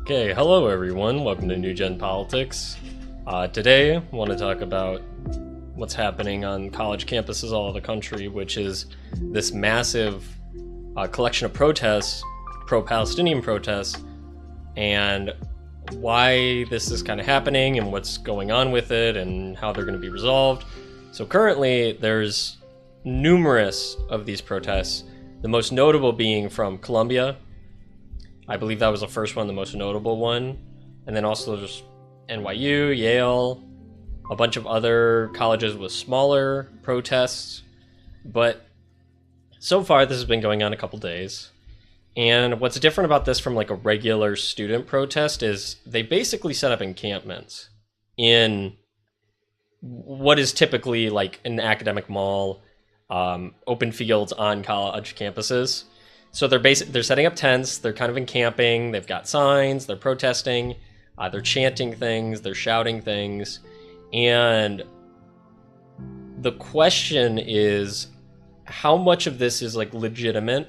Okay, hello everyone, welcome to NewGenPolitics. Today I want to talk about what's happening on college campuses all over the country, which is this massive collection of protests, pro-Palestinian protests, and why this is kind of happening and what's going on with it and how they're going to be resolved. So currently there's numerous of these protests, the most notable being from Columbia. I believe that was the first one, the most notable one. And then also there's NYU, Yale, a bunch of other colleges with smaller protests. But so far this has been going on a couple days. And what's different about this from like a regular student protest is they basically set up encampments in what is typically like an academic mall, open fields on college campuses. So they're setting up tents, they're kind of encamping, they've got signs, they're protesting, they're chanting things, they're shouting things. And the question is, how much of this is like legitimate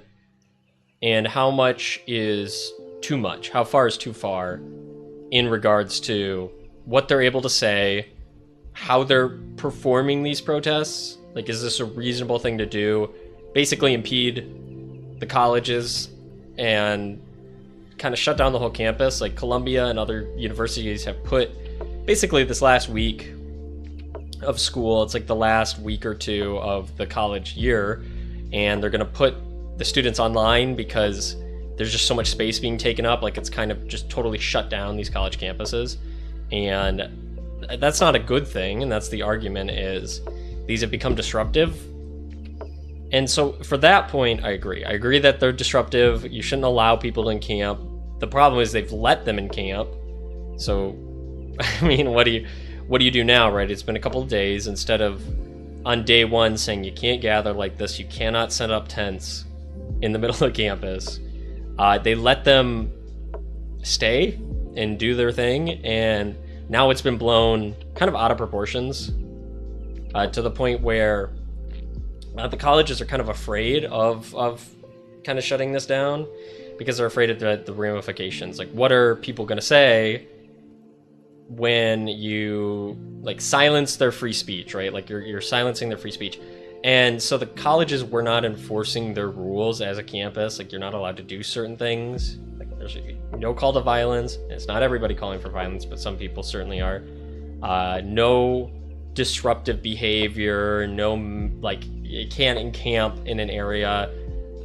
and how much is too much? How far is too far in regards to what they're able to say, how they're performing these protests? Like, is this a reasonable thing to do? Basically impede the colleges and kind of shut down the whole campus. Like Columbia and other universities have put basically this last week of school, it's like the last week or two of the college year, and they're going to put the students online because there's just so much space being taken up. Like it's kind of just totally shut down these college campuses, and that's not a good thing. And that's the argument, is these have become disruptive. And so for that point, I agree that they're disruptive. You shouldn't allow people to encamp. The problem is they've let them encamp. So, I mean, what do you do now, right? It's been a couple of days. Instead of on day one saying you can't gather like this, you cannot set up tents in the middle of the campus, they let them stay and do their thing. And now it's been blown kind of out of proportions to the point where the colleges are kind of afraid of kind of shutting this down because they're afraid of the ramifications. Like, what are people going to say when you like silence their free speech, right? Like you're silencing their free speech. And so the colleges were not enforcing their rules as a campus. Like, you're not allowed to do certain things. Like, there's no call to violence. It's not everybody calling for violence, but some people certainly are. No disruptive behavior, no, like, you can't encamp in an area,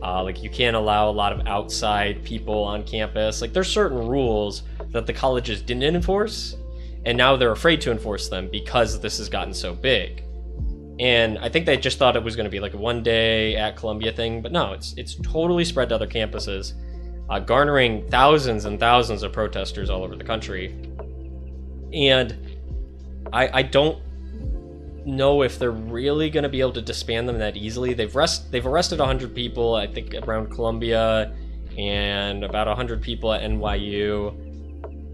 like you can't allow a lot of outside people on campus. Like, there's certain rules that the colleges didn't enforce, and now they're afraid to enforce them because this has gotten so big. And I think they just thought it was going to be like a one day at Columbia thing, but no, it's totally spread to other campuses, garnering thousands and thousands of protesters all over the country. And I don't know if they're really going to be able to disband them that easily. They've arrested 100 people, I think, around Columbia, and about 100 people at NYU.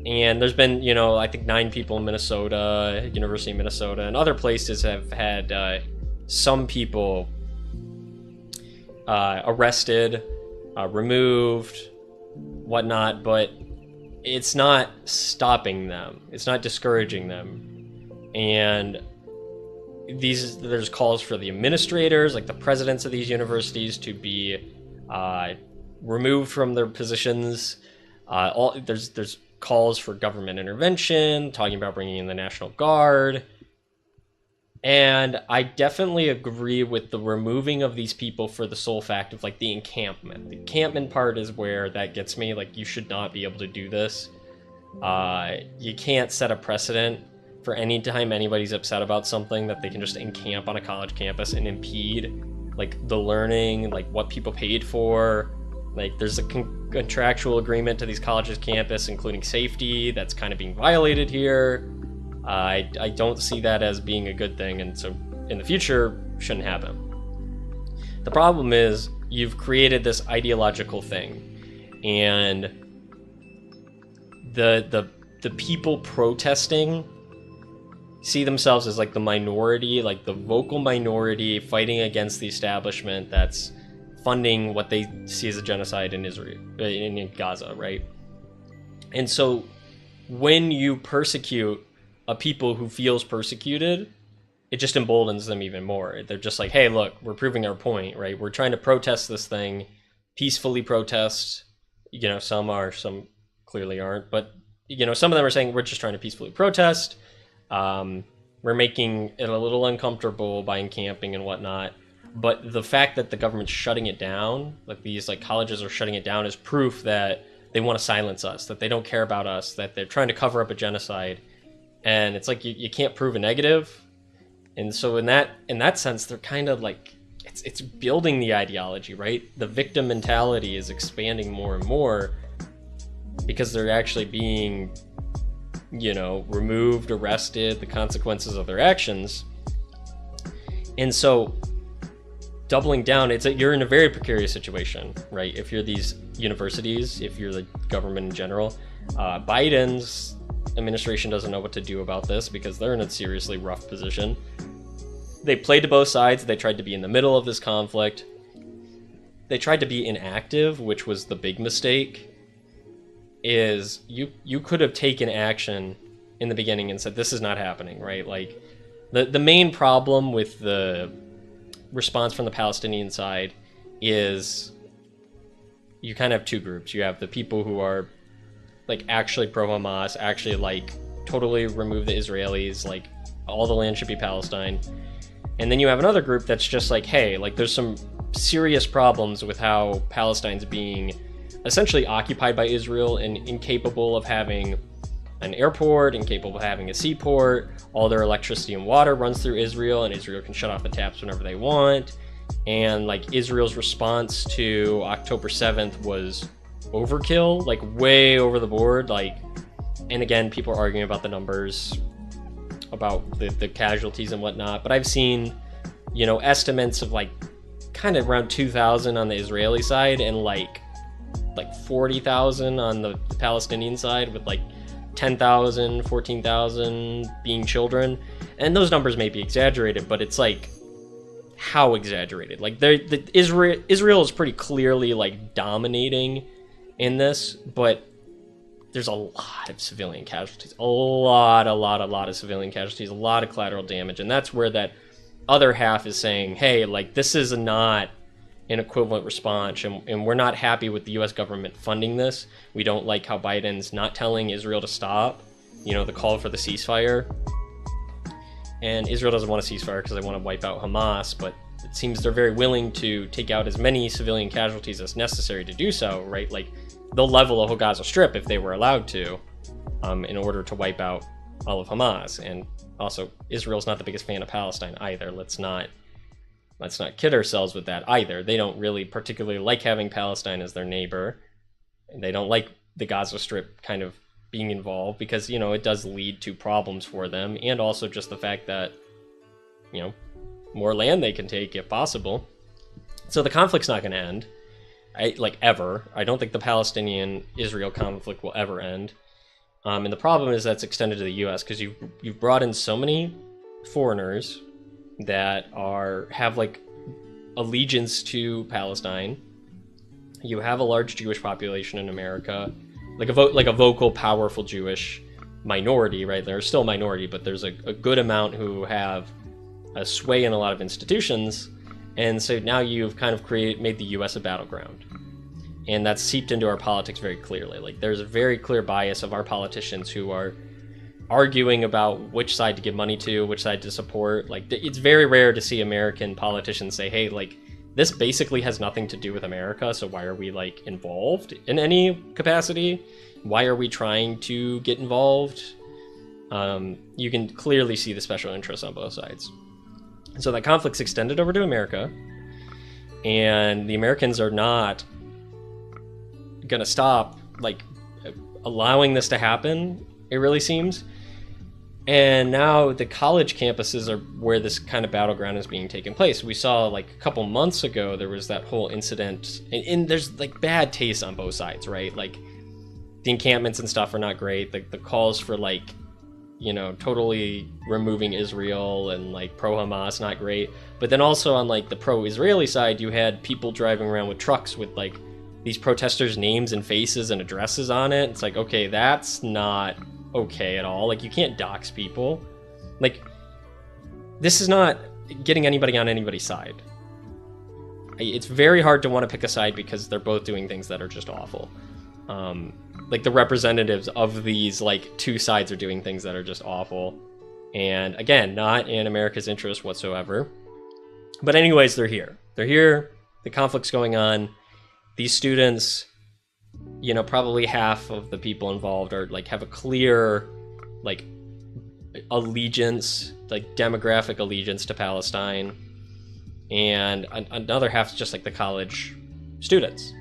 And there's been, I think 9 people in Minnesota, University of Minnesota, and other places have had some people arrested, removed, whatnot, but it's not stopping them. It's not discouraging them. And there's calls for the administrators, like the presidents of these universities, to be removed from their positions. There's calls for government intervention, talking about bringing in the National Guard. And I definitely agree with the removing of these people for the sole fact of like the encampment. The encampment part is where that gets me. Like, you should not be able to do this. You can't set a precedent for any time anybody's upset about something that they can just encamp on a college campus and impede like the learning, like what people paid for. Like, there's a contractual agreement to these colleges' campus, including safety, that's kind of being violated here. I don't see that as being a good thing, and so in the future, shouldn't happen. The problem is you've created this ideological thing, and the people protesting see themselves as like the minority, like the vocal minority fighting against the establishment that's funding what they see as a genocide in Israel, in Gaza, right? And so when you persecute a people who feels persecuted, it just emboldens them even more. They're just like, hey, look, we're proving our point, right? We're trying to protest this thing, peacefully protest. Some clearly aren't, but some of them are saying we're just trying to peacefully protest. We're making it a little uncomfortable by encamping and whatnot. But the fact that the government's shutting it down, like these like colleges are shutting it down, is proof that they want to silence us, that they don't care about us, that they're trying to cover up a genocide. And it's like you can't prove a negative. And so in that sense, they're kind of like, it's building the ideology, right? The victim mentality is expanding more and more because they're actually being, removed, arrested, the consequences of their actions. And so doubling down, you're in a very precarious situation, right? If you're these universities, if you're the government in general, Biden's administration doesn't know what to do about this because they're in a seriously rough position. They played to both sides. They tried to be in the middle of this conflict. They tried to be inactive, which was the big mistake. Is you could have taken action in the beginning and said, this is not happening, right? Like, the main problem with the response from the Palestinian side is you kind of have two groups. You have the people who are like actually pro-Hamas, actually like totally remove the Israelis, like all the land should be Palestine. And then you have another group that's just like, hey, like there's some serious problems with how Palestine's being essentially occupied by Israel and incapable of having an airport, incapable of having a seaport. All their electricity and water runs through Israel, and Israel can shut off the taps whenever they want. And like Israel's response to October 7th was overkill, like way over the board. Like, and again, people are arguing about the numbers, about the casualties and whatnot, but I've seen, estimates of like kind of around 2,000 on the Israeli side and like 40,000 on the Palestinian side, with like 10,000, 14,000 being children. And those numbers may be exaggerated, but it's like, how exaggerated? Like Israel is pretty clearly like dominating in this, but there's a lot of civilian casualties, a lot of civilian casualties, a lot of collateral damage. And that's where that other half is saying, hey, like this is not an equivalent response, and we're not happy with the US government funding this. We don't like how Biden's not telling Israel to stop, the call for the ceasefire. And Israel doesn't want a ceasefire because they want to wipe out Hamas, but it seems they're very willing to take out as many civilian casualties as necessary to do so, right? Like, they'll level the whole Gaza Strip if they were allowed to, in order to wipe out all of Hamas. And also, Israel's not the biggest fan of Palestine either. Let's not kid ourselves with that either. They don't really particularly like having Palestine as their neighbor. And they don't like the Gaza Strip kind of being involved because, it does lead to problems for them. And also just the fact that more land they can take if possible. So the conflict's not going to end, ever. I don't think the Palestinian-Israel conflict will ever end. And the problem is that's extended to the U.S. because you've brought in so many foreigners that have like allegiance to Palestine. You have a large Jewish population in America, like a vocal, powerful Jewish minority, right? They're still a minority, but there's a good amount who have a sway in a lot of institutions. And so now you've kind of made the U.S. a battleground. And that's seeped into our politics very clearly. Like, there's a very clear bias of our politicians who are arguing about which side to give money to, which side to support. Like, it's very rare to see American politicians say, hey, like, this basically has nothing to do with America, so why are we, like, involved in any capacity? Why are we trying to get involved? You can clearly see the special interests on both sides. So that conflict's extended over to America, and the Americans are not gonna stop, like, allowing this to happen, it really seems. And now the college campuses are where this kind of battleground is being taken place. We saw, like, a couple months ago, there was that whole incident, and there's, like, bad taste on both sides, right? Like, the encampments and stuff are not great. The calls for, like, totally removing Israel and, like, pro-Hamas, not great. But then also on, like, the pro-Israeli side, you had people driving around with trucks with, like, these protesters' names and faces and addresses on it. It's like, okay, that's not okay at all. Like, you can't dox people. Like, this is not getting anybody on anybody's side. It's very hard to want to pick a side because they're both doing things that are just awful. Like, the representatives of these, like, two sides are doing things that are just awful. And again, not in America's interest whatsoever. But anyways, they're here. They're here. The conflict's going on. These students, probably half of the people involved are, like, have a clear, like, allegiance, like, demographic allegiance to Palestine. And another half is just, like, the college students.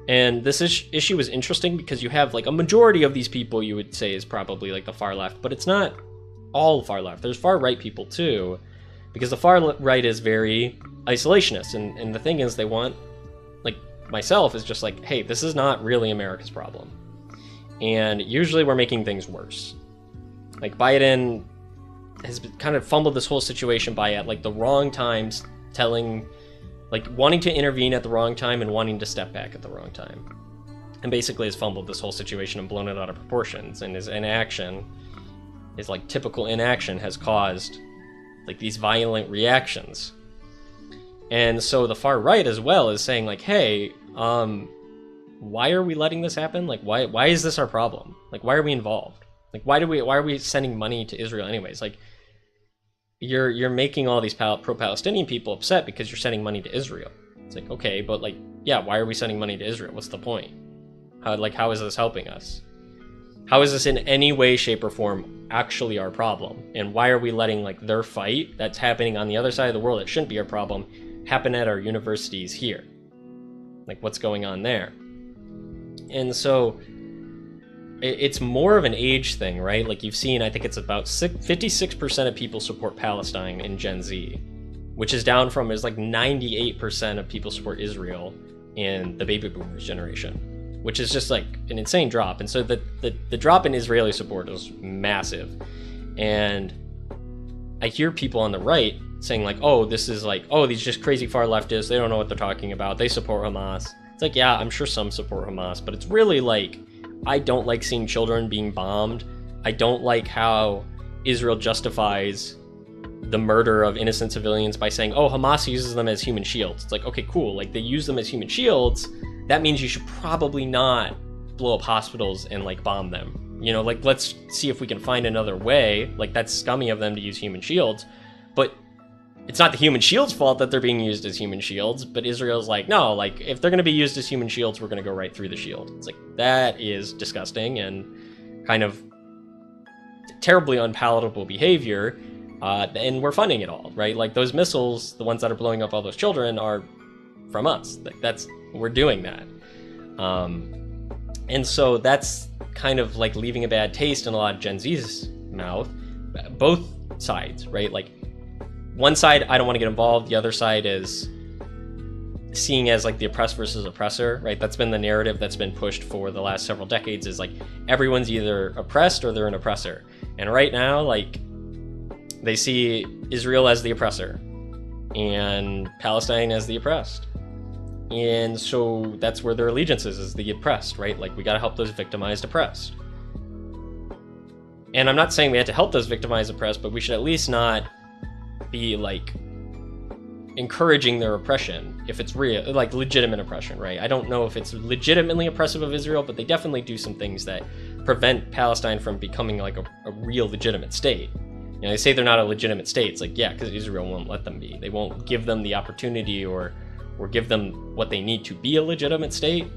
And this issue is interesting because you have, like, a majority of these people you would say is probably, like, the far left, but it's not all far left. There's far right people too, because the far right is very isolationist. And the thing is, they want, like, myself is just like, hey, this is not really America's problem. And usually we're making things worse. Like, Biden has kind of fumbled this whole situation by at, like, the wrong times wanting to intervene at the wrong time and wanting to step back at the wrong time. And basically has fumbled this whole situation and blown it out of proportions. And his inaction, his, like, typical inaction has caused, like, these violent reactions. And so the far right as well is saying, like, hey, why are we letting this happen? Like, why is this our problem? Like, why are we involved? Like, why are we sending money to Israel anyways? Like, you're making all these pro-Palestinian people upset because you're sending money to Israel. It's like, okay, but, like, yeah, why are we sending money to Israel? What's the point? How is this helping us? How is this in any way, shape, or form actually our problem? And why are we letting, like, their fight that's happening on the other side of the world that shouldn't be our problem happen at our universities here? Like, what's going on there? And so it's more of an age thing, right? Like, you've seen, I think it's about 56% of people support Palestine in Gen Z, which is down from, is like 98% of people support Israel in the baby boomers generation, which is just, like, an insane drop. And so the drop in Israeli support is massive. And I hear people on the right saying, like, oh, this is, like, oh, these just crazy far leftists, they don't know what they're talking about, they support Hamas. It's like, yeah, I'm sure some support Hamas, but it's really, like, I don't like seeing children being bombed. I don't like how Israel justifies the murder of innocent civilians by saying, oh, Hamas uses them as human shields. It's like, okay, cool. Like, they use them as human shields. That means you should probably not blow up hospitals and, like, bomb them. Like, let's see if we can find another way. Like, that's scummy of them to use human shields. But it's not the human shields' fault that they're being used as human shields, but Israel's like, no, like, if they're going to be used as human shields, we're going to go right through the shield. It's like, that is disgusting and kind of terribly unpalatable behavior, and we're funding it all, right? Like, those missiles, the ones that are blowing up all those children, are from us. Like, we're doing that. And so that's kind of, like, leaving a bad taste in a lot of Gen Z's mouth, both sides, right? Like, one side, I don't want to get involved. The other side is seeing as like the oppressed versus oppressor, right? That's been the narrative that's been pushed for the last several decades, is like everyone's either oppressed or they're an oppressor. And right now, like, they see Israel as the oppressor and Palestine as the oppressed. And so that's where their allegiance is the oppressed, right? Like, we got to help those victimized oppressed. And I'm not saying we have to help those victimized oppressed, but we should at least not be like encouraging their oppression if it's real, like legitimate oppression, right? I don't know if it's legitimately oppressive of Israel, but they definitely do some things that prevent Palestine from becoming like a real legitimate state. You know, they say they're not a legitimate state. It's like, yeah, because Israel won't let them be. They won't give them the opportunity or give them what they need to be a legitimate state.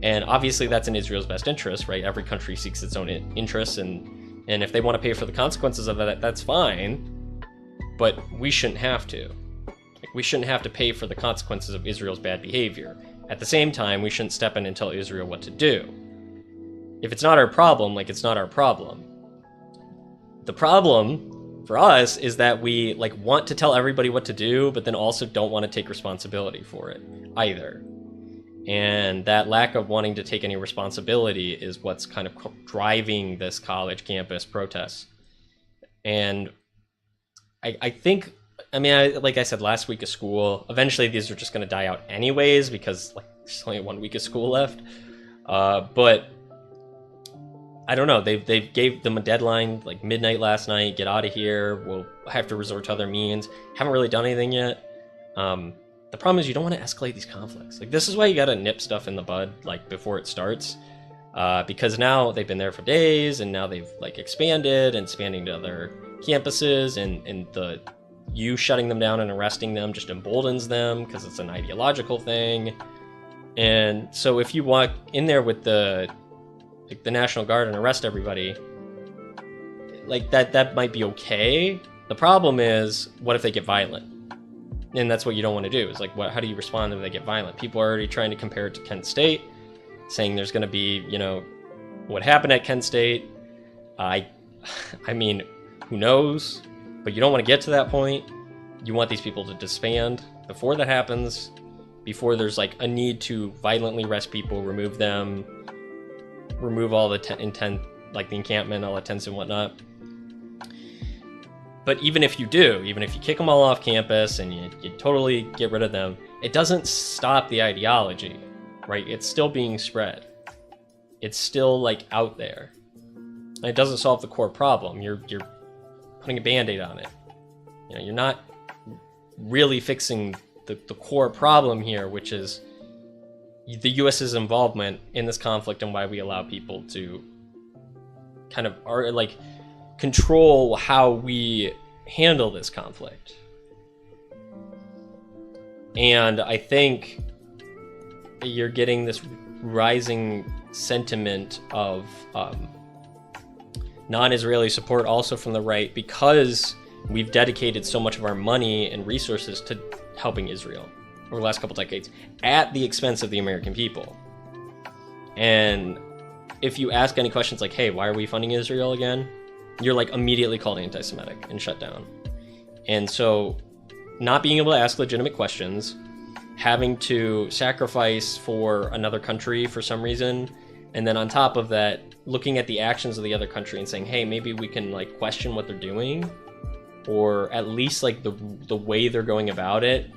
And obviously that's in Israel's best interest, right? Every country seeks its own interests, and if they want to pay for the consequences of that, that's fine. But we shouldn't have to. Like, we shouldn't have to pay for the consequences of Israel's bad behavior. At the same time, we shouldn't step in and tell Israel what to do. If it's not our problem, like, it's not our problem. The problem for us is that we like want to tell everybody what to do, but then also don't want to take responsibility for it either. And that lack of wanting to take any responsibility is what's kind of driving this college campus protest. And I think, I mean, like I said, last week of school, eventually these are just going to die out anyways, because like there's only 1 week of school left. But I don't know, they gave them a deadline, like midnight last night, get out of here, we'll have to resort to other means. Haven't really done anything yet. The problem is you don't want to escalate these conflicts. Like, this is why you got to nip stuff in the bud, like, before it starts. Because now they've been there for days, and now they've, like, expanding to other campuses, and you shutting them down and arresting them just emboldens them, because it's an ideological thing. And so if you walk in there with the National Guard and arrest everybody, like, that might be okay. The problem is, what if they get violent? And that's what you don't want to do. Is like, how do you respond if they get violent? People are already trying to compare it to Kent State, saying there's going to be, you know, what happened at Kent State. I mean, who knows? But you don't want to get to that point. You want these people to disband before that happens, before there's like a need to violently arrest people, remove them, remove all the intent, like the encampment, all the tents and whatnot. But even if you do, even if you kick them all off campus and you totally get rid of them, it doesn't stop the ideology, right? It's still being spread. It's still like out there. And it doesn't solve the core problem. You're putting a Band-Aid on it. You know, you're not really fixing the core problem here, which is the US's involvement in this conflict and why we allow people to kind of control how we handle this conflict. And I think you're getting this rising sentiment of non-Israeli support also from the right, because we've dedicated so much of our money and resources to helping Israel over the last couple decades at the expense of the American people. And if you ask any questions like, hey, why are we funding Israel again? You're like immediately called anti-Semitic and shut down. And so not being able to ask legitimate questions, having to sacrifice for another country for some reason, and then on top of that, looking at the actions of the other country and saying, hey, maybe we can like question what they're doing, or at least like the way they're going about it.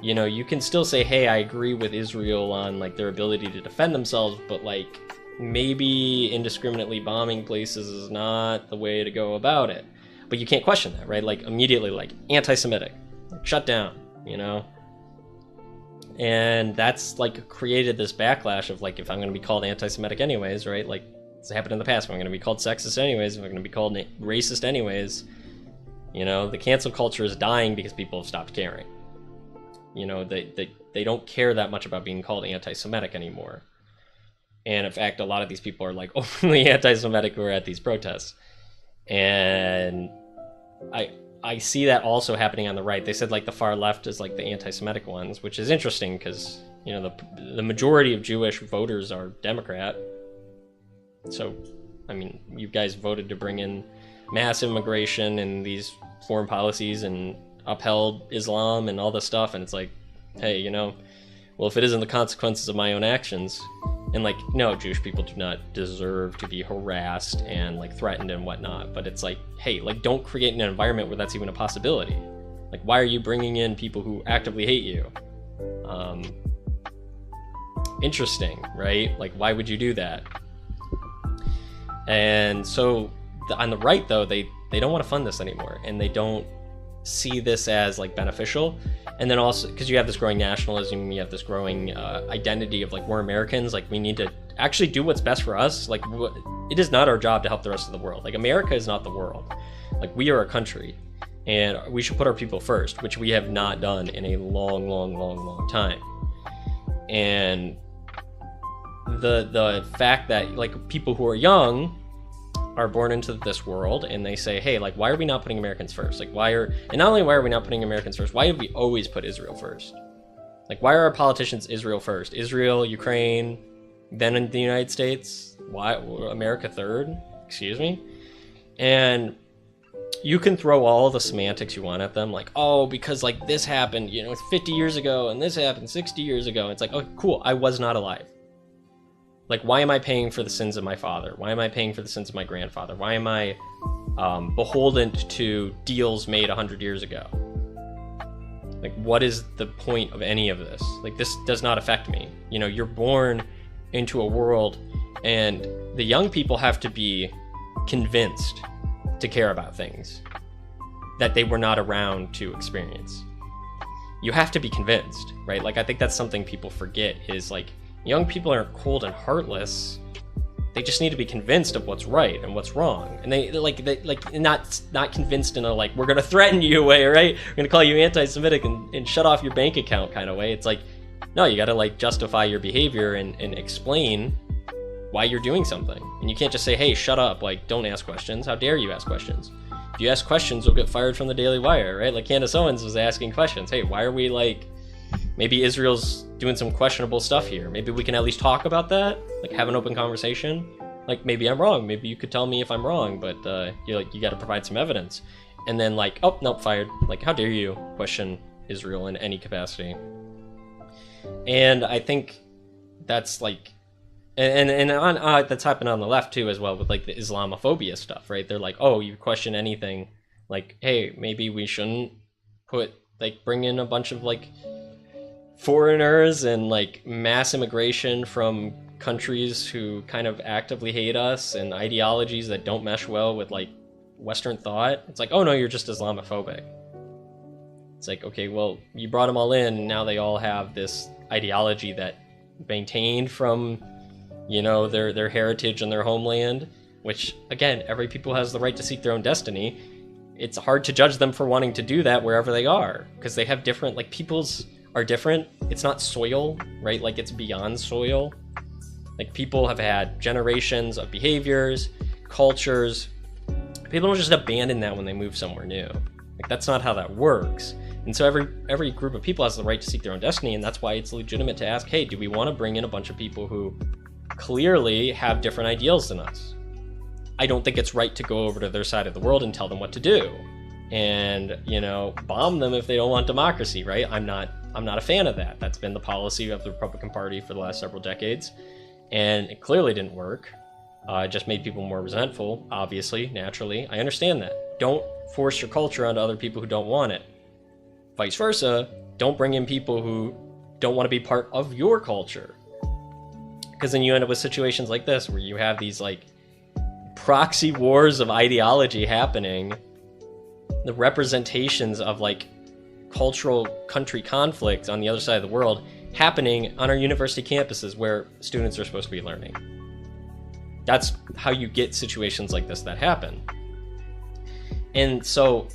You know, you can still say, hey, I agree with Israel on like their ability to defend themselves, but like maybe indiscriminately bombing places is not the way to go about it. But you can't question that, right? Like immediately, like anti-Semitic, like, shut down, you know? And that's like created this backlash of like, if I'm going to be called anti-Semitic anyways, right? Like it's happened in the past. If I'm going to be called sexist anyways, if I'm going to be called racist anyways, you know, the cancel culture is dying because people have stopped caring. You know, they don't care that much about being called anti-Semitic anymore. And in fact, a lot of these people are like openly anti-Semitic who are at these protests. And I see that also happening on the right. They said like the far left is like the anti-Semitic ones, which is interesting because, you know, the majority of Jewish voters are Democrat. So, I mean, you guys voted to bring in mass immigration and these foreign policies and upheld Islam and all this stuff, and it's like, hey, you know, well, if it isn't the consequences of my own actions, and like, no, Jewish people do not deserve to be harassed and like threatened and whatnot, but it's like, hey, like, don't create an environment where that's even a possibility. Like, why are you bringing in people who actively hate you? Interesting, right? Like, why would you do that? And so on the right, though, they don't want to fund this anymore, and they don't see this as like beneficial. And then also because you have this growing nationalism, you have this growing identity of like, we're Americans, like we need to actually do what's best for us. Like, it is not our job to help the rest of the world. Like, America is not the world. Like, we are a country, and we should put our people first, which we have not done in a long time. And the fact that like people who are young are born into this world, and they say, hey, like, why are we not putting Americans first? Like, and not only why are we not putting Americans first, why have we always put Israel first? Like, why are our politicians Israel first? Israel, Ukraine, then in the United States? Why America third? Excuse me? And you can throw all the semantics you want at them, like, oh, because like this happened, you know, 50 years ago, and this happened 60 years ago. It's like, oh, cool, I was not alive. Like, why am I paying for the sins of my father? Why am I paying for the sins of my grandfather? Why am I beholden to deals made 100 years ago? Like, what is the point of any of this? Like, this does not affect me. You know, you're born into a world, and the young people have to be convinced to care about things that they were not around to experience. You have to be convinced, right? Like, I think that's something people forget, is like, young people aren't cold and heartless. They just need to be convinced of what's right and what's wrong. And they not convinced in a like, we're gonna threaten you way, right? We're gonna call you anti-Semitic and shut off your bank account kind of way. It's like, no, you gotta like justify your behavior and explain why you're doing something. And you can't just say, hey, shut up, like, don't ask questions. How dare you ask questions? If you ask questions, you'll get fired from the Daily Wire, right? Like, Candace Owens was asking questions. Hey, why are we like, maybe Israel's doing some questionable stuff here. Maybe we can at least talk about that, like have an open conversation. Like, maybe I'm wrong. Maybe you could tell me if I'm wrong, but you got to provide some evidence. And then like, oh, nope, fired. Like, how dare you question Israel in any capacity? And I think that's like, and on that's happened on the left too as well, with like the Islamophobia stuff, right? They're like, oh, you question anything, like, hey, maybe we shouldn't bring in a bunch of like foreigners and like mass immigration from countries who kind of actively hate us and ideologies that don't mesh well with like Western thought. It's like, oh no, you're just Islamophobic. It's like, okay, well, you brought them all in, and now they all have this ideology that maintained from, you know, their heritage and their homeland, which again, every people has the right to seek their own destiny. It's hard to judge them for wanting to do that wherever they are, because they have different, like, peoples are different. It's not soil, right? Like, it's beyond soil. Like, people have had generations of behaviors, cultures. People don't just abandon that when they move somewhere new. Like, that's not how that works. And so every group of people has the right to seek their own destiny, and that's why it's legitimate to ask, hey, do we want to bring in a bunch of people who clearly have different ideals than us? I don't think it's right to go over to their side of the world and tell them what to do, and, you know, bomb them if they don't want democracy, right? I'm not a fan of that. That's been the policy of the Republican Party for the last several decades, and it clearly didn't work. It just made people more resentful, obviously, naturally. I understand that. Don't force your culture onto other people who don't want it. Vice versa, don't bring in people who don't want to be part of your culture. Because then you end up with situations like this, where you have these, like, proxy wars of ideology happening, the representations of, like, cultural country conflict on the other side of the world happening on our university campuses where students are supposed to be learning. That's how you get situations like this that happen. And so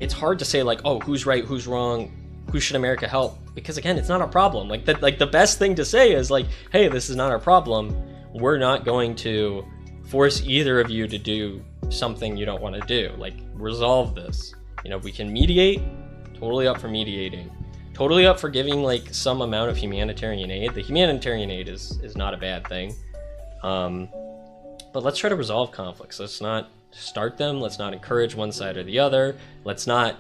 it's hard to say, like, oh, who's right, who's wrong, who should America help? Because again, it's not our problem. Like, the best thing to say is like, hey, this is not our problem. We're not going to force either of you to do something you don't want to do. Like, resolve this. You know, we can mediate. Totally up for mediating. Totally up for giving like some amount of humanitarian aid. The humanitarian aid is not a bad thing. But let's try to resolve conflicts. Let's not start them. Let's not encourage one side or the other. Let's not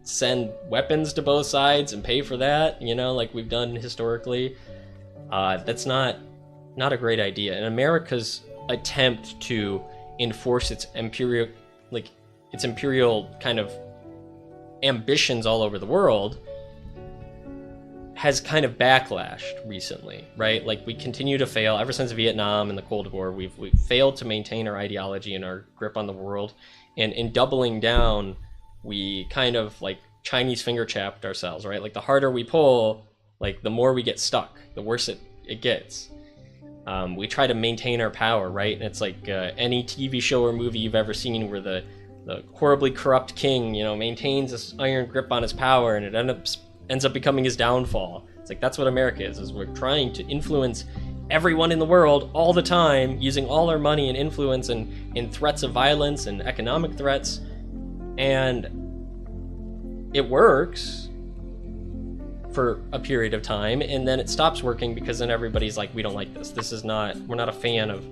send weapons to both sides and pay for that, like we've done historically. That's not a great idea. And America's attempt to enforce its imperial kind of ambitions all over the world has kind of backlashed recently, right? Like, we continue to fail ever since Vietnam and the Cold War. We've failed to maintain our ideology and our grip on the world. And in doubling down, we kind of like Chinese finger chapped ourselves, right? Like, the harder we pull, like, the more we get stuck, the worse it gets. We try to maintain our power, right? And it's like any TV show or movie you've ever seen where the horribly corrupt king, maintains this iron grip on his power, and it ends up becoming his downfall. It's like, that's what America is we're trying to influence everyone in the world all the time, using all our money and influence and threats of violence and economic threats. And it works for a period of time, and then it stops working because then everybody's like, we don't like this. We're not a fan of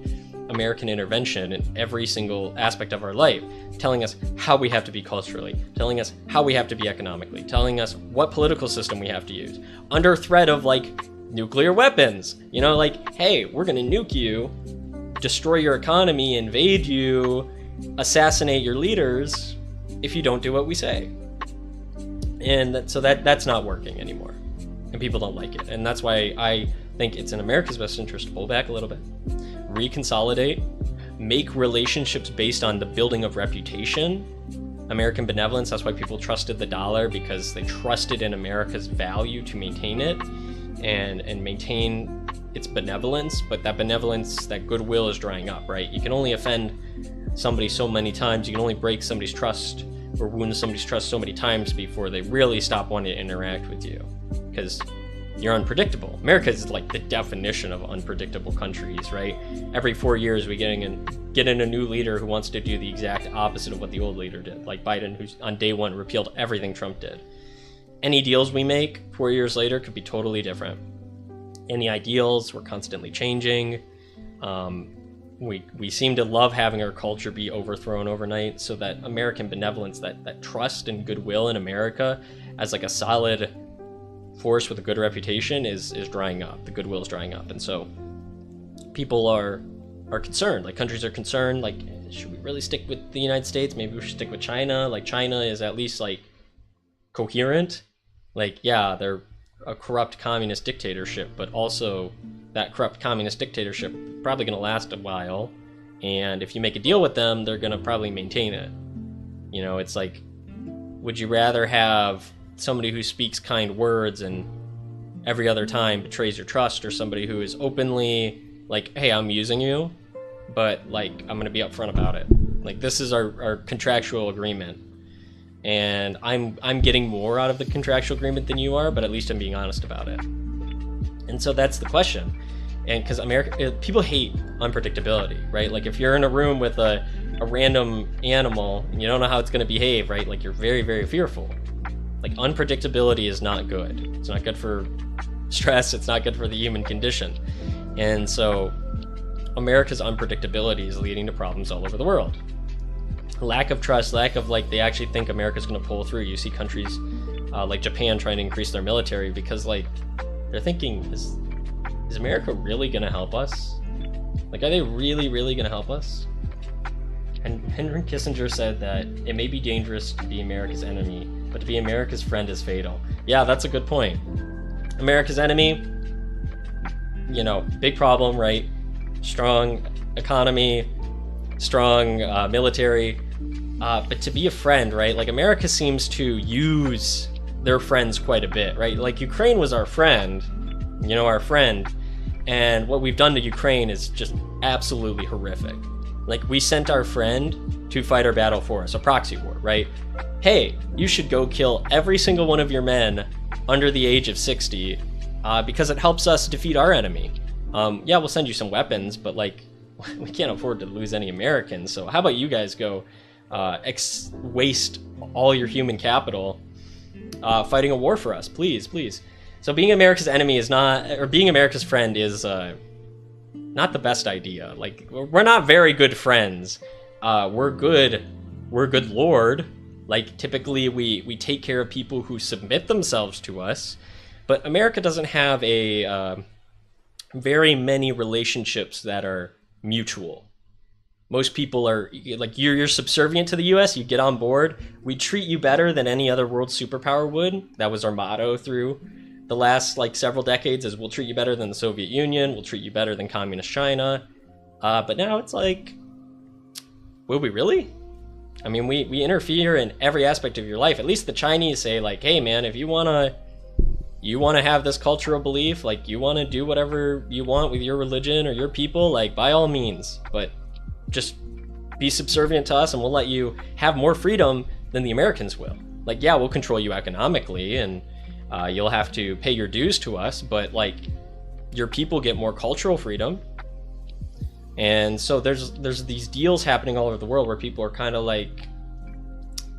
American intervention in every single aspect of our life, telling us how we have to be culturally, telling us how we have to be economically, telling us what political system we have to use, under threat of like nuclear weapons. Like, hey, we're gonna nuke you, destroy your economy, invade you, assassinate your leaders if you don't do what we say. And that's not working anymore, and people don't like it. And that's why I think it's in America's best interest to pull back a little bit, reconsolidate, make relationships based on the building of reputation, American benevolence. That's why people trusted the dollar, because they trusted in America's value to maintain it and maintain its benevolence. But that benevolence, that goodwill is drying up, right? You can only offend somebody so many times. You can only break somebody's trust or wound somebody's trust so many times before they really stop wanting to interact with you, because you're unpredictable. America is like the definition of unpredictable countries, right? Every 4 years we get in a new leader who wants to do the exact opposite of what the old leader did, like Biden, who's on day one repealed everything Trump did. Any deals we make 4 years later could be totally different. And the ideals were constantly changing. We seem to love having our culture be overthrown overnight, so that American benevolence, that trust and goodwill in America as like a solid force with a good reputation is drying up. The goodwill is drying up. And so people are concerned, like countries are concerned, like, should we really stick with the United States? Maybe we should stick with China. Like, China is at least like coherent. Like, yeah, they're a corrupt communist dictatorship, but also that corrupt communist dictatorship probably going to last a while, and if you make a deal with them, they're going to probably maintain it. It's like, would you rather have somebody who speaks kind words and every other time betrays your trust, or somebody who is openly like, hey, I'm using you, but like, I'm going to be upfront about it. Like, this is our contractual agreement, and I'm getting more out of the contractual agreement than you are, but at least I'm being honest about it. And so that's the question. And because people hate unpredictability, right? Like, if you're in a room with a random animal and you don't know how it's going to behave, right? Like, you're very, very fearful. Like, unpredictability is not good. It's not good for stress. It's not good for the human condition. And so America's unpredictability is leading to problems all over the world. Lack of trust, lack of like, they actually think America's going to pull through. You see countries like Japan trying to increase their military because like, they're thinking, is America really going to help us? Like, are they really, really going to help us? And Henry Kissinger said that it may be dangerous to be America's enemy, but to be America's friend is fatal. Yeah, that's a good point. America's enemy, big problem, right? Strong economy, strong military, but to be a friend, right? Like, America seems to use their friends quite a bit, right? Like, Ukraine was our friend, and what we've done to Ukraine is just absolutely horrific. Like, we sent our friend to fight our battle for us, a proxy war, right? Hey, you should go kill every single one of your men under the age of 60 because it helps us defeat our enemy. Yeah, we'll send you some weapons, but like, we can't afford to lose any Americans. So how about you guys go waste all your human capital fighting a war for us, please, please. So being America's enemy is not, or being America's friend is not the best idea. Like, we're not very good friends we're good lord. Like, typically we take care of people who submit themselves to us, but America doesn't have a very many relationships that are mutual. Most people are like, you're subservient to the US, you get on board, we treat you better than any other world superpower would. That was our motto through the last like several decades, is we'll treat you better than the Soviet Union, we'll treat you better than communist China. But now it's like, will we really? I mean, we interfere in every aspect of your life. At least the Chinese say like, hey man, if you wanna have this cultural belief, like you wanna do whatever you want with your religion or your people, like by all means, but just be subservient to us and we'll let you have more freedom than the Americans will. Like, yeah, we'll control you economically and you'll have to pay your dues to us, but like your people get more cultural freedom. And so there's these deals happening all over the world where people are kind of like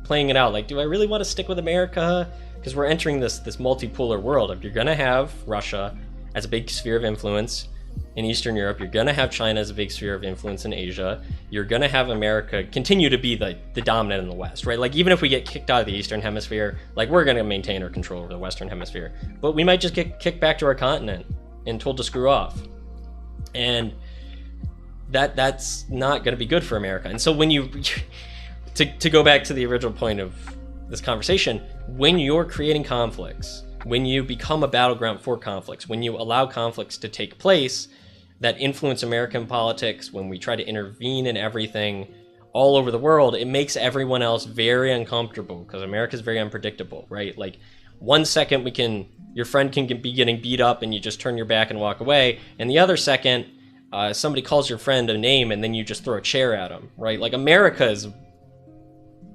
playing it out. Like, do I really want to stick with America? Because we're entering this multipolar world. If you're going to have Russia as a big sphere of influence in Eastern Europe, you're going to have China as a big sphere of influence in Asia, you're going to have America continue to be the dominant in the West, right? Like, even if we get kicked out of the Eastern Hemisphere, like, we're going to maintain our control over the Western Hemisphere. But we might just get kicked back to our continent and told to screw off. And that's not going to be good for America. And so when you, to go back to the original point of this conversation, when you're creating conflicts, when you become a battleground for conflicts, when you allow conflicts to take place that influence American politics, when we try to intervene in everything all over the world, it makes everyone else very uncomfortable because America's very unpredictable, right? Like, 1 second your friend can be getting beat up and you just turn your back and walk away, and the other second, somebody calls your friend a name and then you just throw a chair at them, right? Like, America is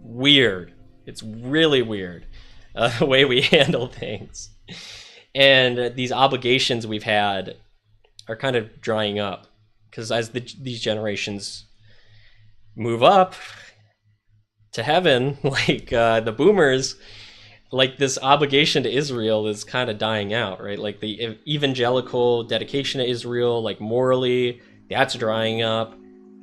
weird. It's really weird, the way we handle things. And these obligations we've had are kind of drying up because as these generations move up to heaven, like the boomers, like this obligation to Israel is kind of dying out, right? Like the evangelical dedication to Israel, like morally, that's drying up.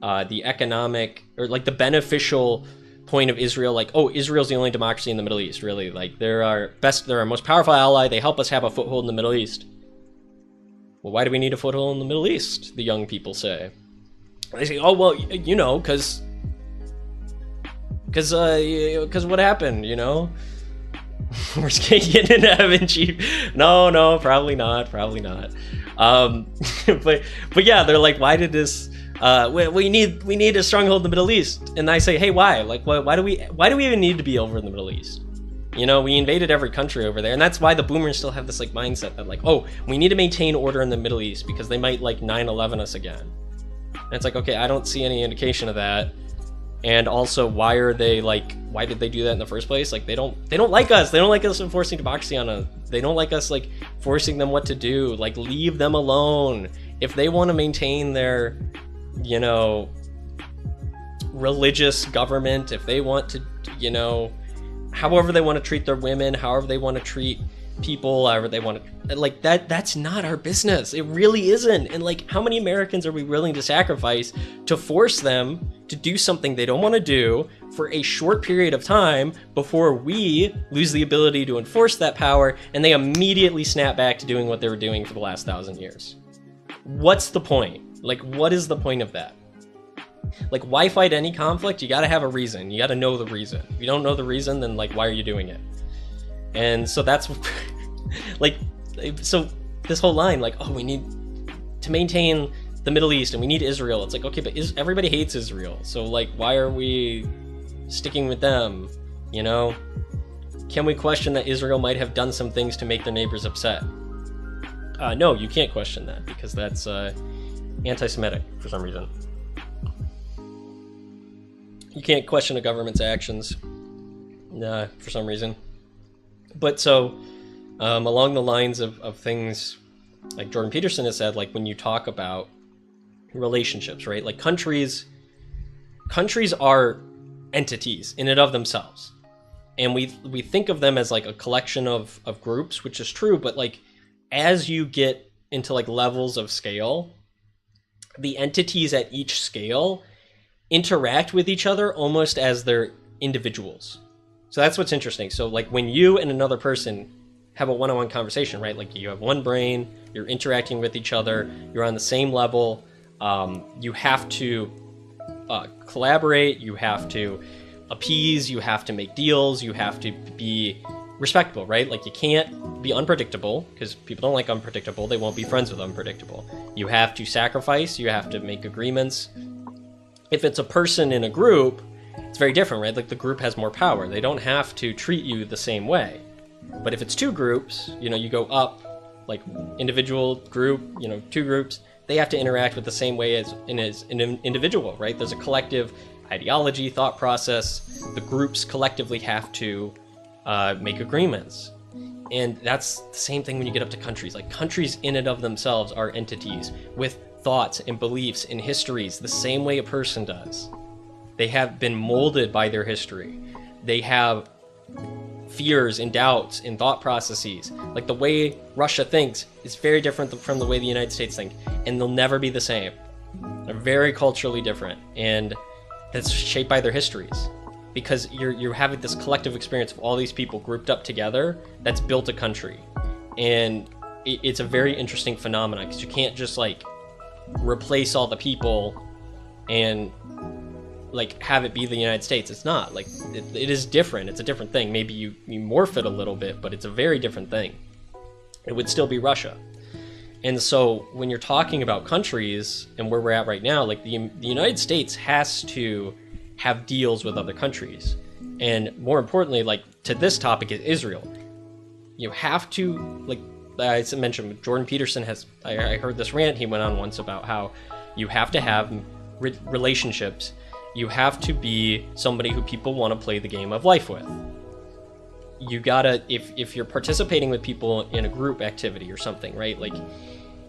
The economic, or like the beneficial point of Israel, like, oh, Israel's the only democracy in the Middle East, really. Like, they're our most powerful ally. They help us have a foothold in the Middle East. Well, why do we need a foothold in the Middle East? The young people say. They say, oh, well, you know, because what happened, you know? We're just getting into heaven, chief. No, probably not. But yeah, they're like, why did this? We need a stronghold in the Middle East, and I say, hey, why? Like, why do we even need to be over in the Middle East? You know, we invaded every country over there, and that's why the boomers still have this like mindset that like, oh, we need to maintain order in the Middle East because they might like 9/11 us again. And it's like, okay, I don't see any indication of that. And also, why did they do that in the first place? Like, they don't like us. They don't like us enforcing democracy on us. They don't like us like forcing them what to do. Like, leave them alone. If they want to maintain their, you know, religious government, if they want to, you know, however they want to treat their women, however they want to treat people, however they want to, like, that's not our business. It really isn't. And like, how many Americans are we willing to sacrifice to force them to do something they don't want to do for a short period of time before we lose the ability to enforce that power and they immediately snap back to doing what they were doing for the last 1,000 years? What's the point? Like, what is the point of that? Like, why fight any conflict? You got to have a reason. You got to know the reason. If you don't know the reason, then like, why are you doing it? And so that's like, so this whole line, like, oh, we need to maintain the Middle East and we need Israel. It's like, okay, but everybody hates Israel. So like, why are we sticking with them? You know, can we question that Israel might have done some things to make their neighbors upset? No, you can't question that because that's anti-Semitic for some reason. You can't question a government's actions for some reason. But so, along the lines of things like Jordan Peterson has said, like when you talk about relationships, right? Like countries are entities in and of themselves. And we think of them as like a collection of groups, which is true, but like as you get into like levels of scale, the entities at each scale interact with each other almost as they're individuals. So that's what's interesting. So like when you and another person have a one-on-one conversation, right? Like you have one brain, you're interacting with each other, you're on the same level. You have to collaborate, you have to appease, you have to make deals, you have to be respectable, right? Like you can't be unpredictable, because people don't like unpredictable. They won't be friends with unpredictable. You have to sacrifice, you have to make agreements. If it's a person in a group, it's very different, right? Like the group has more power. They don't have to treat you the same way. But if it's two groups, you know, you go up, like individual, group, you know, two groups, they have to interact with the same way as an individual, right? There's a collective ideology, thought process. The groups collectively have to make agreements. And that's the same thing when you get up to countries. Like countries in and of themselves are entities with thoughts and beliefs and histories the same way a person does. They have been molded by their history. They have fears and doubts and thought processes. Like the way Russia thinks is very different from the way the United States think, and they'll never be the same. They're very culturally different, and that's shaped by their histories. Because you're having this collective experience of all these people grouped up together that's built a country. And it's a very interesting phenomenon, because you can't just like replace all the people and like have it be the United States. It's not. Like it is different. It's a different thing. Maybe you morph it a little bit, but it's a very different thing. It would still be Russia. And so when you're talking about countries and where we're at right now, like the United States has to have deals with other countries. And more importantly, like to this topic is Israel. You have to, like I mentioned, Jordan Peterson I heard this rant he went on once about how you have to have relationships. You have to be somebody who people want to play the game of life with. You gotta, if you're participating with people in a group activity or something, right? Like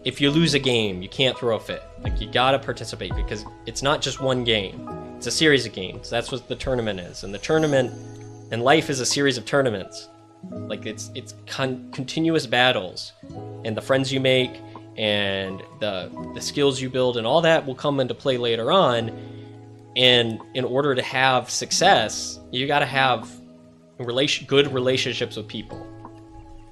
if you lose a game, you can't throw a fit. Like you gotta participate, because it's not just one game. It's a series of games. That's what the tournament is. And the tournament and life is a series of tournaments. Like it's continuous battles, and the friends you make and the skills you build and all that will come into play later on. And in order to have success, you got to have good relationships with people.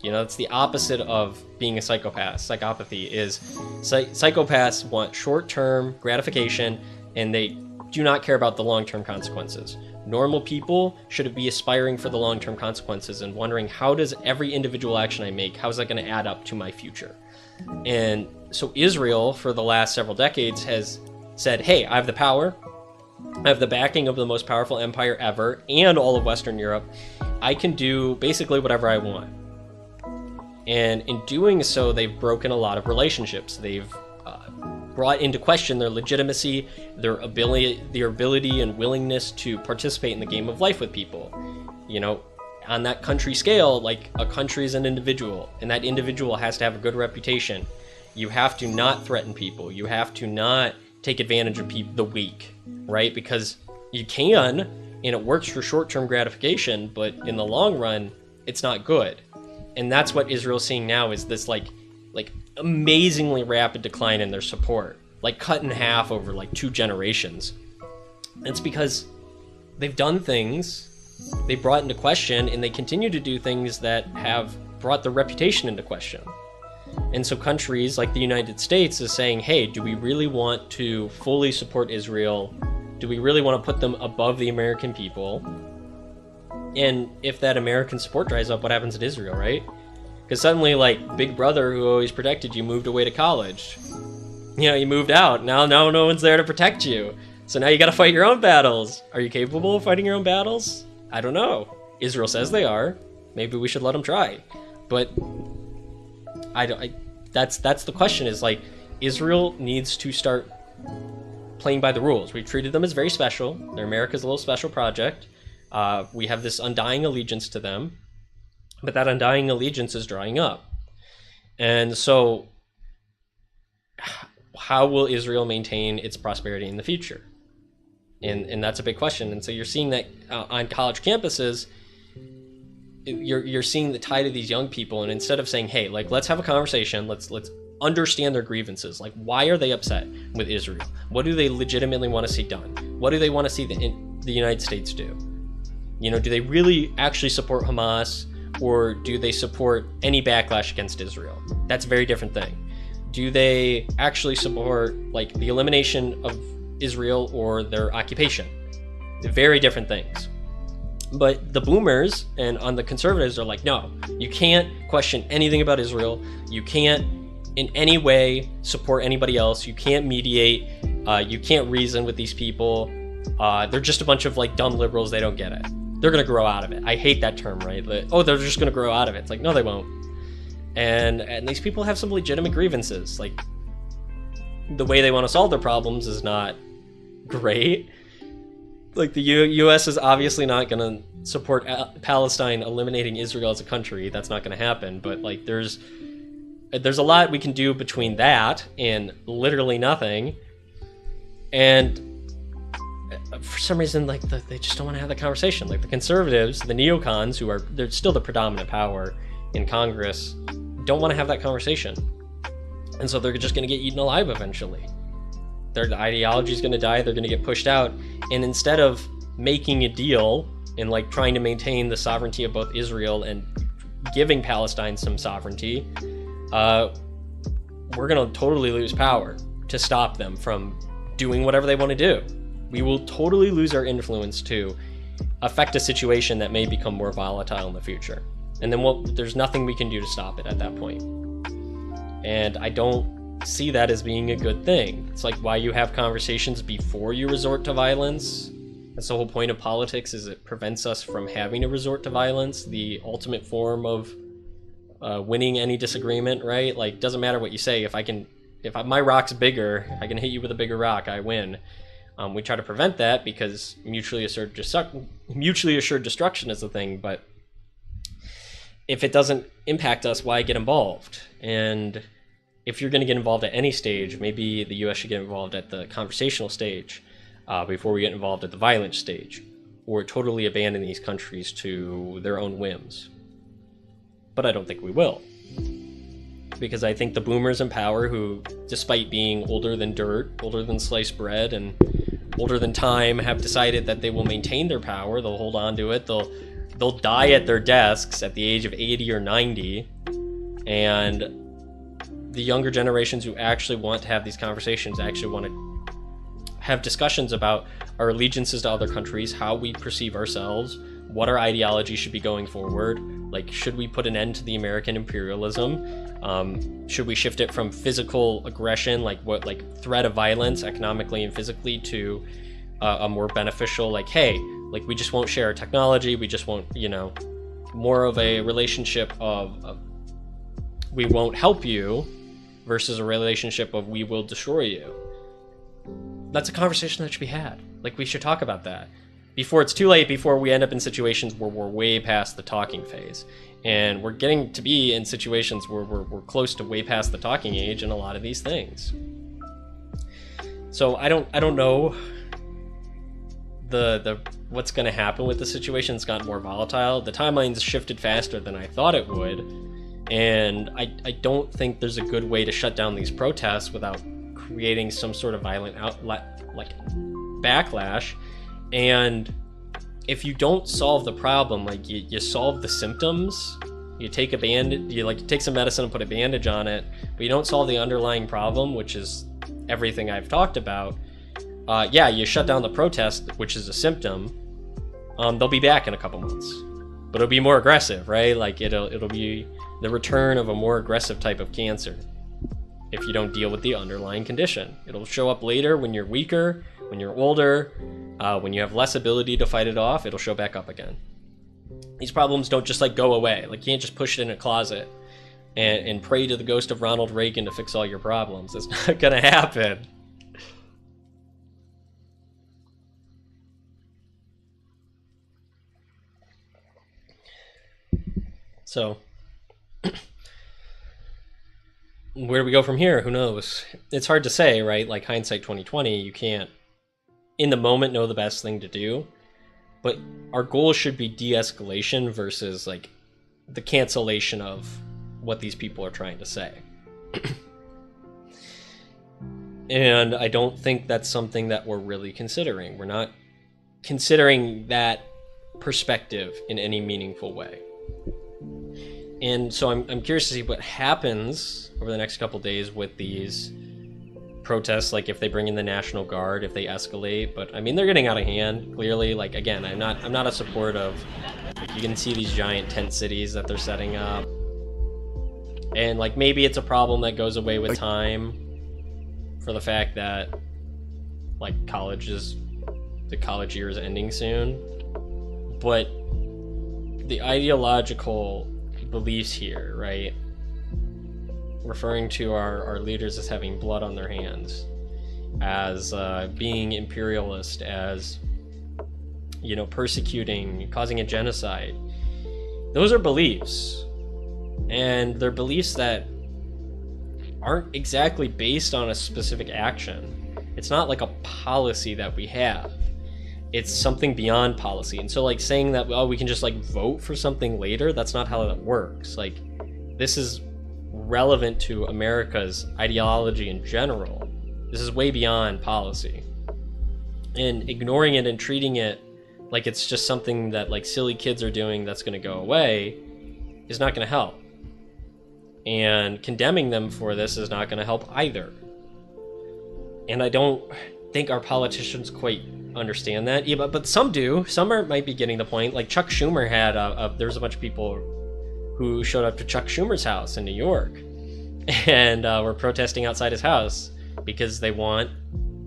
You know, it's the opposite of being a psychopath. Psychopathy is psychopaths want short-term gratification, and they do not care about the long-term consequences. Normal people should be aspiring for the long-term consequences and wondering, how does every individual action I make, how is that going to add up to my future? And so Israel, for the last several decades, has said, hey, I have the power. I have the backing of the most powerful empire ever and all of Western Europe. I can do basically whatever I want. And in doing so, they've broken a lot of relationships. They've brought into question their legitimacy, their ability and willingness to participate in the game of life with people. You know, on that country scale, like a country is an individual, and that individual has to have a good reputation. You have to not threaten people. You have to not take advantage of the weak, right? Because you can, and it works for short-term gratification, but in the long run, it's not good. And that's what Israel's seeing now, is this like amazingly rapid decline in their support, like cut in half over like 2 generations. And it's because they've done things they brought into question, and they continue to do things that have brought their reputation into question. And so countries like the United States is saying, hey, do we really want to fully support Israel? Do we really want to put them above the American people? And if that American support dries up, what happens to Israel, right? Because suddenly, like, Big Brother, who always protected you, moved away to college. You know, you moved out. Now no one's there to protect you. So now you got to fight your own battles. Are you capable of fighting your own battles? I don't know. Israel says they are. Maybe we should let them try. But that's the question, is like, Israel needs to start playing by the rules. We've treated them as very special. They're America's little special project. We have this undying allegiance to them, but that undying allegiance is drying up. And so how will Israel maintain its prosperity in the future? And that's a big question. And so you're seeing that on college campuses, you're seeing the tide of these young people, and instead of saying, hey, like, let's have a conversation, let's understand their grievances. Like, why are they upset with Israel? What do they legitimately want to see done? What do they want to see the United States do? You know, do they really actually support Hamas, or do they support any backlash against Israel? That's a very different thing. Do they actually support like the elimination of Israel or their occupation? Very different things. But the boomers and on the conservatives are like, no, you can't question anything about Israel. You can't in any way support anybody else. You can't mediate. You can't reason with these people. They're just a bunch of like dumb liberals. They don't get it. They're going to grow out of it. I hate that term, right? But, oh, they're just going to grow out of it. It's like, no, they won't. And these people have some legitimate grievances. Like, the way they want to solve their problems is not great. Like, the U.S. is obviously not going to support Palestine eliminating Israel as a country. That's not going to happen. But, like, there's a lot we can do between that and literally nothing. And for some reason, like, they just don't want to have the conversation. Like, the conservatives, the neocons, they're still the predominant power in Congress, don't want to have that conversation. And so they're just going to get eaten alive eventually. Their ideology is going to die. They're going to get pushed out. And instead of making a deal and like trying to maintain the sovereignty of both Israel and giving Palestine some sovereignty, we're going to totally lose power to stop them from doing whatever they want to do. We will totally lose our influence to affect a situation that may become more volatile in the future. And then there's nothing we can do to stop it at that point. And I don't see that as being a good thing. It's like why you have conversations before you resort to violence. That's the whole point of politics, is it prevents us from having to resort to violence, the ultimate form of winning any disagreement, right? Like, doesn't matter what you say. If my rock's bigger, I can hit you with a bigger rock, I win. We try to prevent that because mutually assured destruction is the thing, but if it doesn't impact us, why get involved? And if you're going to get involved at any stage, maybe the U.S. should get involved at the conversational stage before we get involved at the violent stage, or totally abandon these countries to their own whims. But I don't think we will. Because I think the boomers in power, who, despite being older than dirt, older than sliced bread, and older than time, have decided that they will maintain their power. They'll hold on to it. They'll die at their desks at the age of 80 or 90. And the younger generations who actually want to have these conversations, actually want to have discussions about our allegiances to other countries, how we perceive ourselves, what our ideology should be going forward. Like, should we put an end to the American imperialism? Should we shift it from physical aggression, like threat of violence economically and physically, to a more beneficial, like, hey, like, we just won't share our technology, we just won't, more of a relationship of we won't help you versus a relationship of we will destroy you. That's a conversation that should be had. Like, we should talk about that before it's too late, before we end up in situations where we're way past the talking phase. And we're getting to be in situations where we're close to way past the talking age in a lot of these things. So I don't know the what's going to happen with the situation. It's gotten more volatile. The timeline's shifted faster than I thought it would. And I don't think there's a good way to shut down these protests without creating some sort of violent backlash. And if you don't solve the problem, like, you solve the symptoms, you take you take some medicine and put a bandage on it, but you don't solve the underlying problem, which is everything I've talked about. You shut down the protest, which is a symptom. They'll be back in a couple months, but it'll be more aggressive, right? Like, it'll be the return of a more aggressive type of cancer if you don't deal with the underlying condition. It'll show up later when you're weaker, when you're older, when you have less ability to fight it off. It'll show back up again. These problems don't just like go away. Like, you can't just push it in a closet and pray to the ghost of Ronald Reagan to fix all your problems. It's not gonna happen. So where do we go from here? Who knows? It's hard to say, right? Like, hindsight 2020, you can't in the moment know the best thing to do, but our goal should be de-escalation versus like the cancellation of what these people are trying to say. And I don't think that's something that we're really considering. We're not considering that perspective in any meaningful way. And so I'm curious to see what happens over the next couple days with these protests, like if they bring in the National Guard, if they escalate. But I mean, they're getting out of hand, clearly. Like, again, I'm not a support of, like, you can see these giant tent cities that they're setting up. And like, maybe it's a problem that goes away with time, for the fact that, like, the college year is ending soon. But the ideological beliefs here, right, referring to our leaders as having blood on their hands, as being imperialist, as, you know, persecuting, causing a genocide, those are beliefs. And they're beliefs that aren't exactly based on a specific action. It's not like a policy that we have. It's something beyond policy. And so, like, saying that, oh, we can just like vote for something later, that's not how that works. Like, this is relevant to America's ideology in general. This is way beyond policy. And ignoring it and treating it like it's just something that, like, silly kids are doing that's going to go away is not going to help. And condemning them for this is not going to help either. And I don't think our politicians quite understand that. Yeah, but some do. Some might be getting the point. Like, Chuck Schumer had there was a bunch of people who showed up to Chuck Schumer's house in New York and were protesting outside his house because they want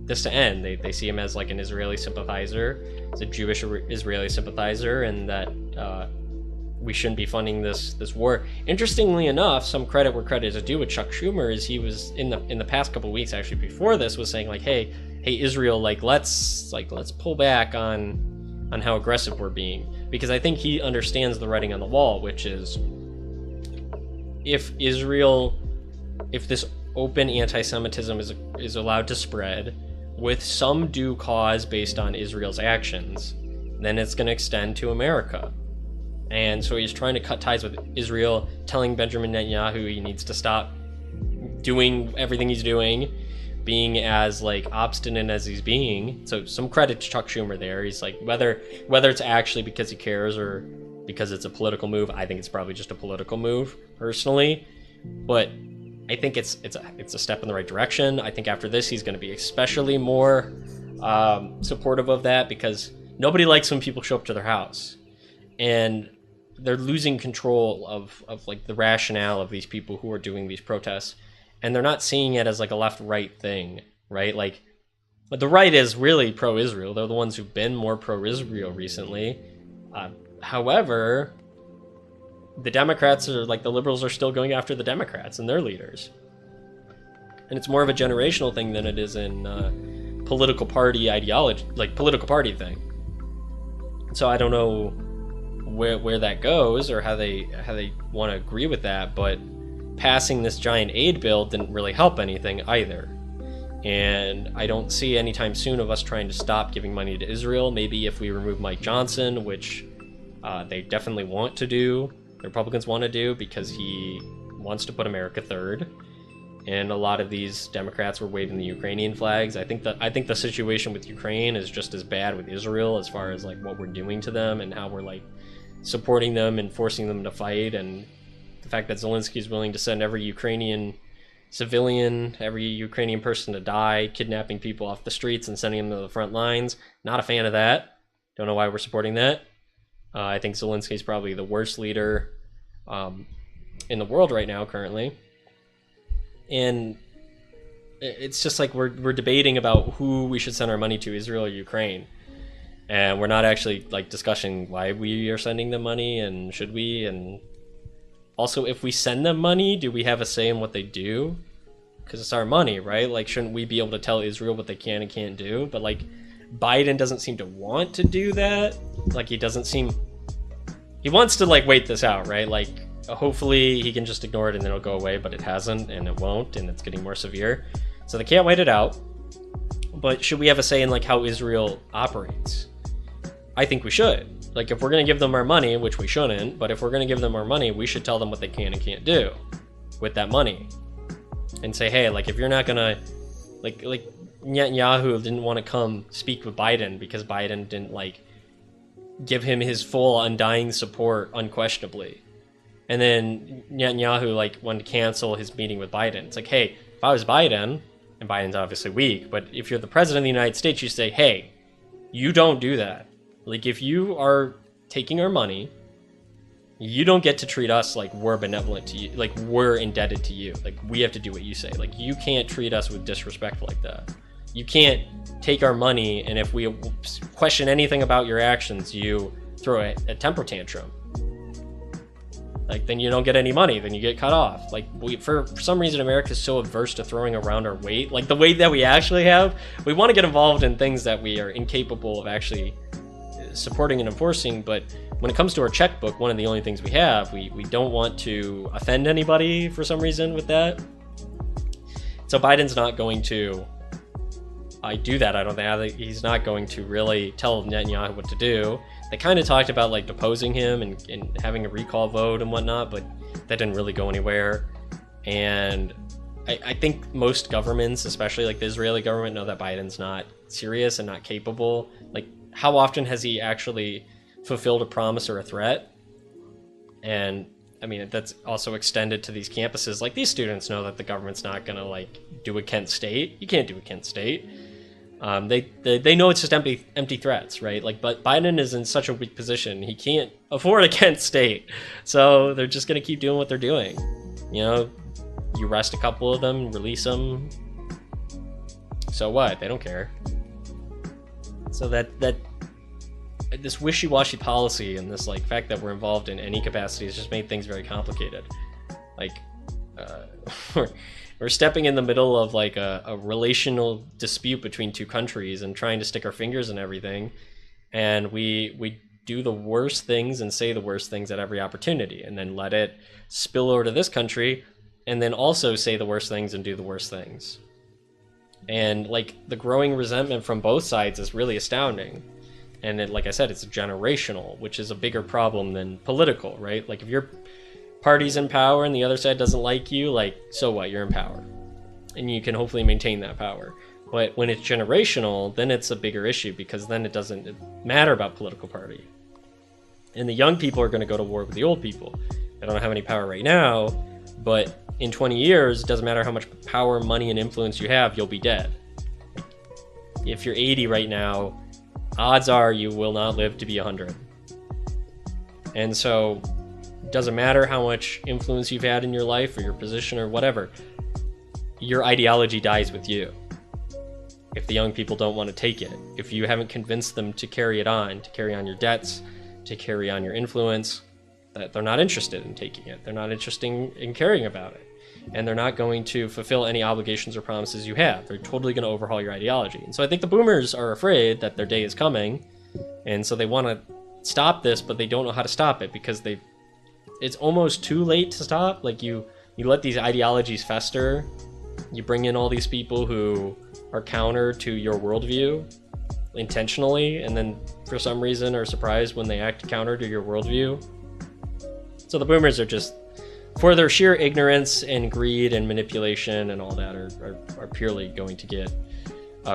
this to end. They see him as like an Israeli sympathizer, as a Jewish Israeli sympathizer, and that we shouldn't be funding this war. Interestingly enough, some credit where credit is due with Chuck Schumer is he was in the past couple weeks, actually before this, was saying like, hey Israel, like let's pull back on how aggressive we're being, because I think he understands the writing on the wall, which is if this open anti-Semitism is allowed to spread with some due cause based on Israel's actions, then it's going to extend to America. And so he's trying to cut ties with Israel, telling Benjamin Netanyahu he needs to stop doing everything he's doing, being as like obstinate as he's being. So some credit to Chuck Schumer there. He's like, whether it's actually because he cares or because it's a political move, I think it's probably just a political move personally. But I think it's a step in the right direction. I think after this he's going to be especially more supportive of that, because nobody likes when people show up to their house and they're losing control of like the rationale of these people who are doing these protests, and they're not seeing it as like a left-right thing, right? Like, but the right is really pro-Israel. They're the ones who've been more pro-Israel recently. However, the Democrats are like, the liberals are still going after the Democrats and their leaders. And it's more of a generational thing than it is in political party ideology, like political party thing. So I don't know where that goes or how they want to agree with that, but passing this giant aid bill didn't really help anything either. And I don't see anytime soon of us trying to stop giving money to Israel. Maybe if we remove Mike Johnson, which they definitely want to do, the Republicans want to do, because he wants to put America third. And a lot of these Democrats were waving the Ukrainian flags. I think the situation with Ukraine is just as bad with Israel, as far as like what we're doing to them and how we're like supporting them and forcing them to fight. And the fact that Zelensky is willing to send every Ukrainian civilian, every Ukrainian person to die, kidnapping people off the streets and sending them to the front lines. Not a fan of that. Don't know why we're supporting that. I think Zelensky is probably the worst leader in the world right now currently. And it's just like we're debating about who we should send our money to, Israel or Ukraine. And we're not actually like discussing why we are sending them money and should we. And also, if we send them money, do we have a say in what they do? Because it's our money, right? Like, shouldn't we be able to tell Israel what they can and can't do? But like, Biden doesn't seem to want to do that. Like, he wants to like wait this out, right? Like, hopefully he can just ignore it and then it'll go away, but it hasn't and it won't, and it's getting more severe. So they can't wait it out. But should we have a say in like how Israel operates? I think we should. Like, if we're going to give them our money, which we shouldn't, but if we're going to give them our money, we should tell them what they can and can't do with that money. And say, hey, like, if you're not going to, Like Netanyahu didn't want to come speak with Biden because Biden didn't like give him his full undying support unquestionably. And then Netanyahu like wanted to cancel his meeting with Biden. It's like, hey, if I was Biden, and Biden's obviously weak, but if you're the president of the United States, you say, hey, you don't do that. Like, if you are taking our money, you don't get to treat us like we're benevolent to you, like we're indebted to you. Like, we have to do what you say. Like, you can't treat us with disrespect like that. You can't take our money, and if we question anything about your actions, you throw a temper tantrum. Like, then you don't get any money, then you get cut off. Like, for some reason, America's so averse to throwing around our weight, like the weight that we actually have. We want to get involved in things that we are incapable of actually supporting and enforcing, but when it comes to our checkbook, one of the only things we have, we don't want to offend anybody for some reason with that. So Biden's not going to do that. I don't think he's not going to really tell Netanyahu what to do. They kind of talked about like deposing him and having a recall vote and whatnot, but that didn't really go anywhere. And I think most governments, especially like the Israeli government, know that Biden's not serious and not capable. Like, how often has he actually fulfilled a promise or a threat? And I mean, that's also extended to these campuses. Like, these students know that the government's not gonna like do a Kent State. You can't do a Kent State. They know it's just empty threats, right? Like, but Biden is in such a weak position, he can't afford a Kent State, so they're just gonna keep doing what they're doing. You know, you arrest a couple of them, release them. So what? They don't care. So that this wishy-washy policy and this like fact that we're involved in any capacity has just made things very complicated. Like, we're stepping in the middle of like a relational dispute between two countries and trying to stick our fingers in everything, and we do the worst things and say the worst things at every opportunity, and then let it spill over to this country, and then also say the worst things and do the worst things. And like, the growing resentment from both sides is really astounding. And it, like I said, it's generational, which is a bigger problem than political, right? Like, if your party's in power and the other side doesn't like you, like, so what? You're in power, and you can hopefully maintain that power. But when it's generational, then it's a bigger issue, because then it doesn't matter about political party. And the young people are going to go to war with the old people. They don't have any power right now, but in 20 years, it doesn't matter how much power, money, and influence you have, you'll be dead. If you're 80 right now, odds are you will not live to be 100. And so it doesn't matter how much influence you've had in your life or your position or whatever, your ideology dies with you. If the young people don't want to take it, if you haven't convinced them to carry it on, to carry on your debts, to carry on your influence, that they're not interested in taking it. They're not interested in caring about it. And they're not going to fulfill any obligations or promises you have. They're totally going to overhaul your ideology. And so I think the boomers are afraid that their day is coming. And so they want to stop this, but they don't know how to stop it, because it's almost too late to stop. Like, you let these ideologies fester. You bring in all these people who are counter to your worldview intentionally, and then for some reason are surprised when they act counter to your worldview. So the boomers are just, for their sheer ignorance and greed and manipulation and all that, are purely going to get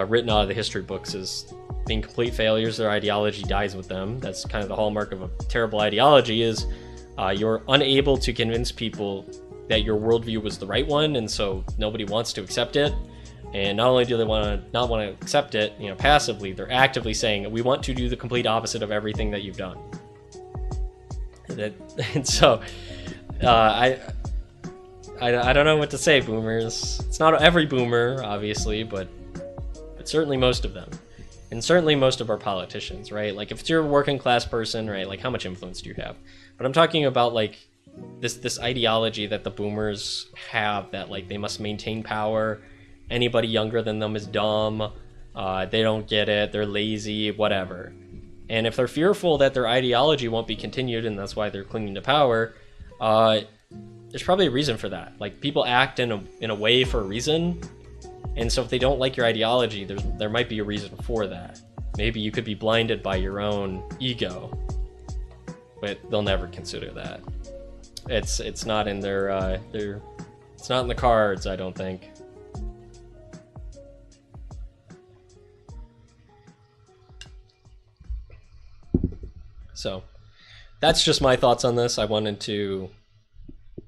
written out of the history books as being complete failures. Their ideology dies with them. That's kind of the hallmark of a terrible ideology, is you're unable to convince people that your worldview was the right one, and so nobody wants to accept it. And not only do they not want to accept it, you know, passively, they're actively saying, we want to do the complete opposite of everything that you've done. And so I don't know what to say, boomers. It's not every boomer, obviously, but certainly most of them. And certainly most of our politicians, right? Like, if you're a working class person, right, like, how much influence do you have? But I'm talking about like this ideology that the boomers have, that like they must maintain power. Anybody younger than them is dumb. They don't get it. They're lazy, whatever. And if they're fearful that their ideology won't be continued, and that's why they're clinging to power, there's probably a reason for that. Like, people act in a way for a reason. And so if they don't like your ideology, there might be a reason for that. Maybe you could be blinded by your own ego, but they'll never consider that. It's not in it's not in the cards, I don't think. So that's just my thoughts on this. I wanted to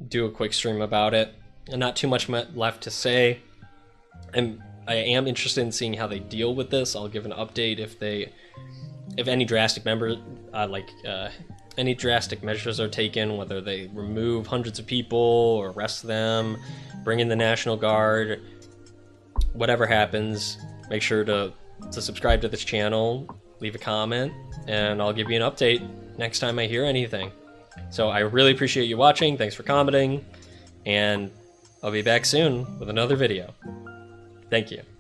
do a quick stream about it, and not too much left to say. And I am interested in seeing how they deal with this. I'll give an update if any drastic any drastic measures are taken, whether they remove hundreds of people or arrest them, bring in the National Guard, whatever happens. Make sure to subscribe to this channel, leave a comment, and I'll give you an update next time I hear anything. So I really appreciate you watching. Thanks for commenting, and I'll be back soon with another video. Thank you.